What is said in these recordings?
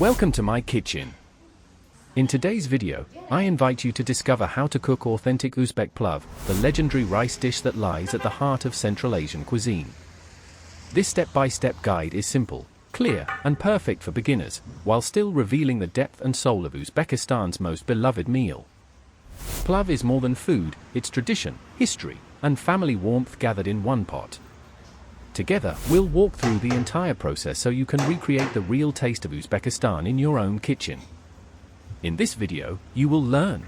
Welcome to my kitchen. In today's video, I invite you to discover how to cook authentic Uzbek Plov, the legendary rice dish that lies at the heart of Central Asian cuisine. This step-by-step guide is simple, clear, and perfect for beginners, while still revealing the depth and soul of Uzbekistan's most beloved meal. Plov is more than food, it's tradition, history, and family warmth gathered in one pot. Together, we'll walk through the entire process so you can recreate the real taste of Uzbekistan in your own kitchen. In this video, you will learn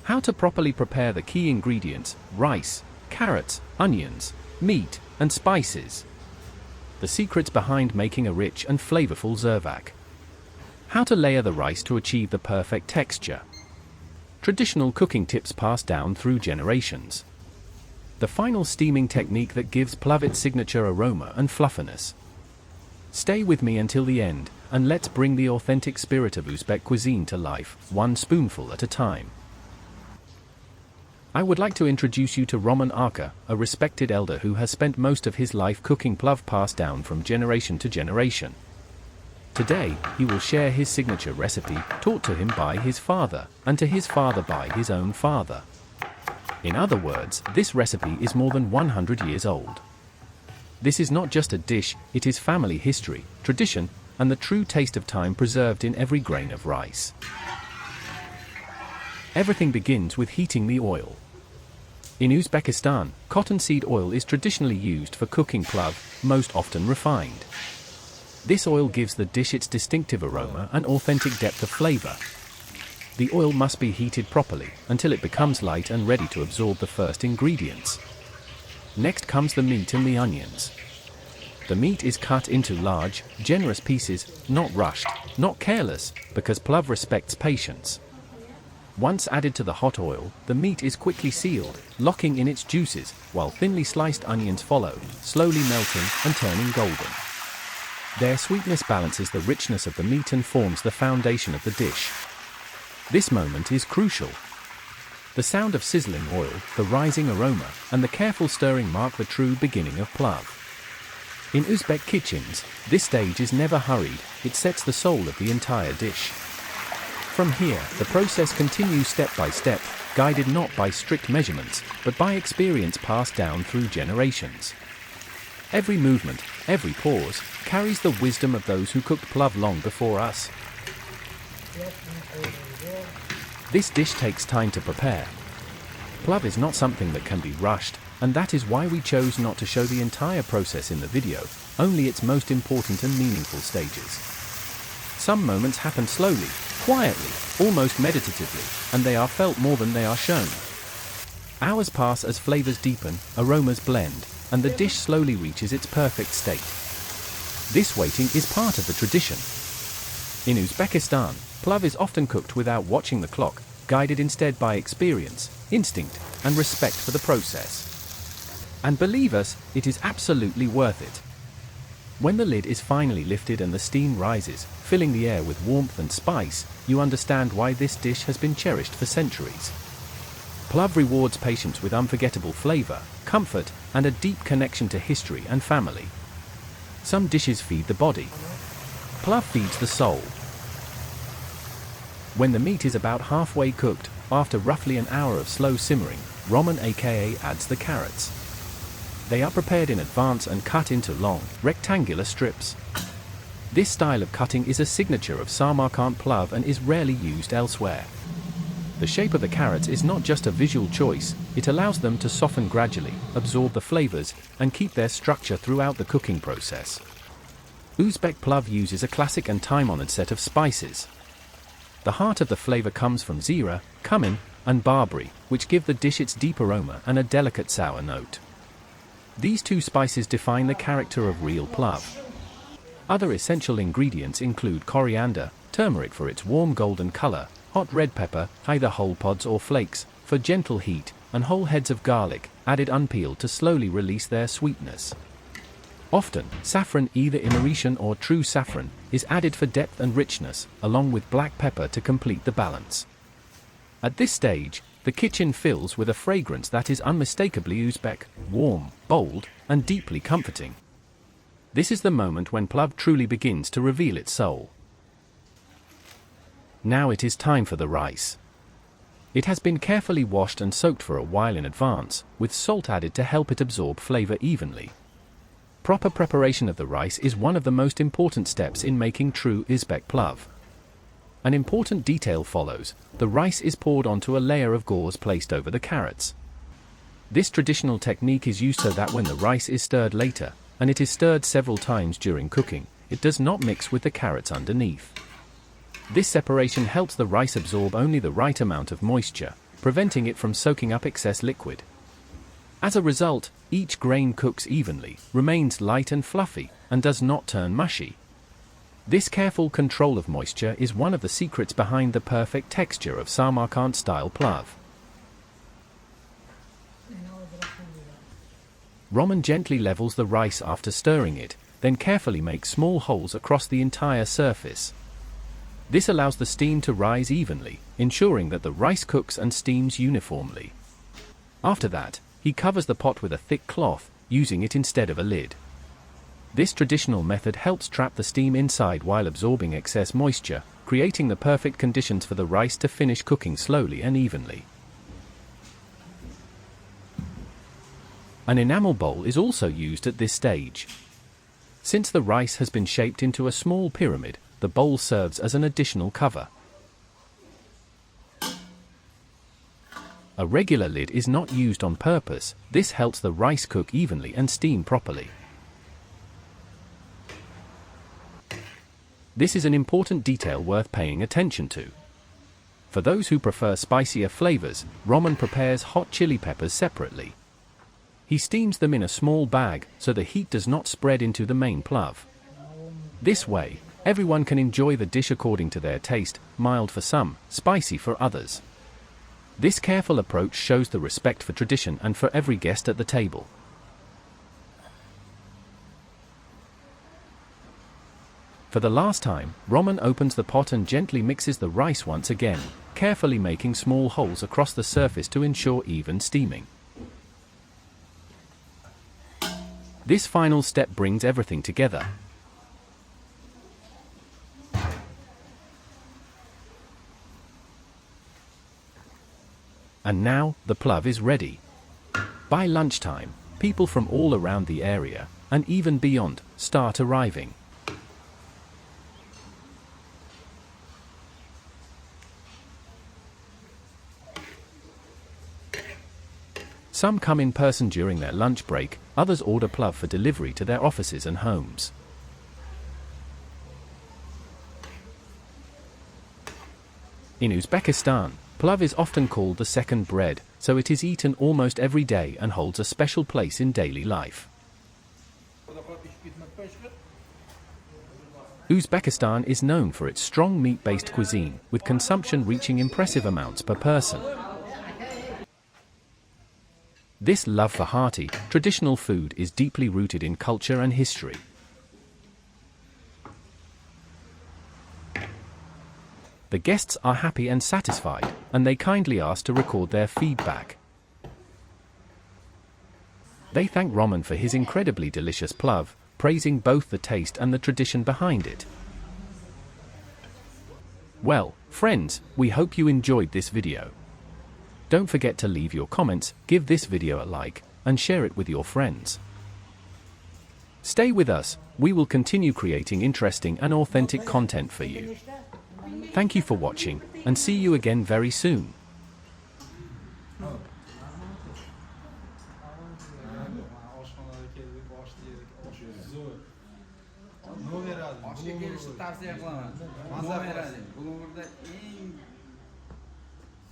how to properly prepare the key ingredients: rice, carrots, onions, meat, and spices. The secrets behind making a rich and flavorful zervak. How to layer the rice to achieve the perfect texture. Traditional cooking tips passed down through generations. The final steaming technique that gives Plov its signature aroma and fluffiness. Stay with me until the end, and let's bring the authentic spirit of Uzbek cuisine to life, one spoonful at a time. I would like to introduce you to Rakhmon Aka, a respected elder who has spent most of his life cooking Plov passed down from generation to generation. Today, he will share his signature recipe, taught to him by his father, and to his father by his own father. In other words, this recipe is more than 100 years old. This is not just a dish, it is family history, tradition, and the true taste of time preserved in every grain of rice. Everything begins with heating the oil. In Uzbekistan, cottonseed oil is traditionally used for cooking plov, most often refined. This oil gives the dish its distinctive aroma and authentic depth of flavor. The oil must be heated properly, until it becomes light and ready to absorb the first ingredients. Next comes the meat and the onions. The meat is cut into large, generous pieces, not rushed, not careless, because Plov respects patience. Once added to the hot oil, the meat is quickly sealed, locking in its juices, while thinly sliced onions follow, slowly melting and turning golden. Their sweetness balances the richness of the meat and forms the foundation of the dish. This moment is crucial. The sound of sizzling oil, the rising aroma, and the careful stirring mark the true beginning of Plov. In Uzbek kitchens, this stage is never hurried, it sets the soul of the entire dish. From here, the process continues step by step, guided not by strict measurements, but by experience passed down through generations. Every movement, every pause, carries the wisdom of those who cooked Plov long before us. This dish takes time to prepare. Plov is not something that can be rushed, and that is why we chose not to show the entire process in the video, only its most important and meaningful stages. Some moments happen slowly, quietly, almost meditatively, and they are felt more than they are shown. Hours pass as flavors deepen, aromas blend, and the dish slowly reaches its perfect state. This waiting is part of the tradition. In Uzbekistan, Plov is often cooked without watching the clock, guided instead by experience, instinct, and respect for the process. And believe us, it is absolutely worth it. When the lid is finally lifted and the steam rises, filling the air with warmth and spice, you understand why this dish has been cherished for centuries. Plov rewards patience with unforgettable flavor, comfort, and a deep connection to history and family. Some dishes feed the body. Plov feeds the soul. When the meat is about halfway cooked, after roughly an hour of slow simmering, Rakhmon Aka adds the carrots. They are prepared in advance and cut into long, rectangular strips. This style of cutting is a signature of Samarkand Plov and is rarely used elsewhere. The shape of the carrots is not just a visual choice, it allows them to soften gradually, absorb the flavors, and keep their structure throughout the cooking process. Uzbek Plov uses a classic and time-honored set of spices. The heart of the flavor comes from zira, cumin, and barberry, which give the dish its deep aroma and a delicate sour note. These two spices define the character of real Plov. Other essential ingredients include coriander, turmeric for its warm golden color, hot red pepper, either whole pods or flakes, for gentle heat, and whole heads of garlic, added unpeeled to slowly release their sweetness. Often, saffron, either Imeretian or true saffron, is added for depth and richness, along with black pepper to complete the balance. At this stage, the kitchen fills with a fragrance that is unmistakably Uzbek, warm, bold, and deeply comforting. This is the moment when Plov truly begins to reveal its soul. Now it is time for the rice. It has been carefully washed and soaked for a while in advance, with salt added to help it absorb flavor evenly. Proper preparation of the rice is one of the most important steps in making true Uzbek plov. An important detail follows: the rice is poured onto a layer of gauze placed over the carrots. This traditional technique is used so that when the rice is stirred later, and it is stirred several times during cooking, it does not mix with the carrots underneath. This separation helps the rice absorb only the right amount of moisture, preventing it from soaking up excess liquid. As a result, each grain cooks evenly, remains light and fluffy, and does not turn mushy. This careful control of moisture is one of the secrets behind the perfect texture of Samarkand-style plov. Rakhmon gently levels the rice after stirring it, then carefully makes small holes across the entire surface. This allows the steam to rise evenly, ensuring that the rice cooks and steams uniformly. After that, he covers the pot with a thick cloth, using it instead of a lid. This traditional method helps trap the steam inside while absorbing excess moisture, creating the perfect conditions for the rice to finish cooking slowly and evenly. An enamel bowl is also used at this stage. Since the rice has been shaped into a small pyramid, the bowl serves as an additional cover. A regular lid is not used on purpose. This helps the rice cook evenly and steam properly. This is an important detail worth paying attention to. For those who prefer spicier flavors, Rakhmon prepares hot chili peppers separately. He steams them in a small bag so the heat does not spread into the main plov. This way, everyone can enjoy the dish according to their taste, mild for some, spicy for others. This careful approach shows the respect for tradition and for every guest at the table. For the last time, Rakhmon opens the pot and gently mixes the rice once again, carefully making small holes across the surface to ensure even steaming. This final step brings everything together. And now, the plov is ready. By lunchtime, people from all around the area, and even beyond, start arriving. Some come in person during their lunch break, others order plov for delivery to their offices and homes. In Uzbekistan, plov is often called the second bread, so it is eaten almost every day and holds a special place in daily life. Uzbekistan is known for its strong meat-based cuisine, with consumption reaching impressive amounts per person. This love for hearty, traditional food is deeply rooted in culture and history. The guests are happy and satisfied, and they kindly ask to record their feedback. They thank Rakhmon for his incredibly delicious plov, praising both the taste and the tradition behind it. Well, friends, we hope you enjoyed this video. Don't forget to leave your comments, give this video a like, and share it with your friends. Stay with us, we will continue creating interesting and authentic content for you. Thank you for watching, and see you again very soon.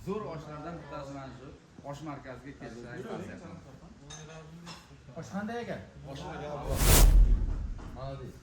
Zo'r oshlardan bittasi mana shu osh markaziga kelishni tavsiya qilaman. Osh qanday ekan? Osh Молодец.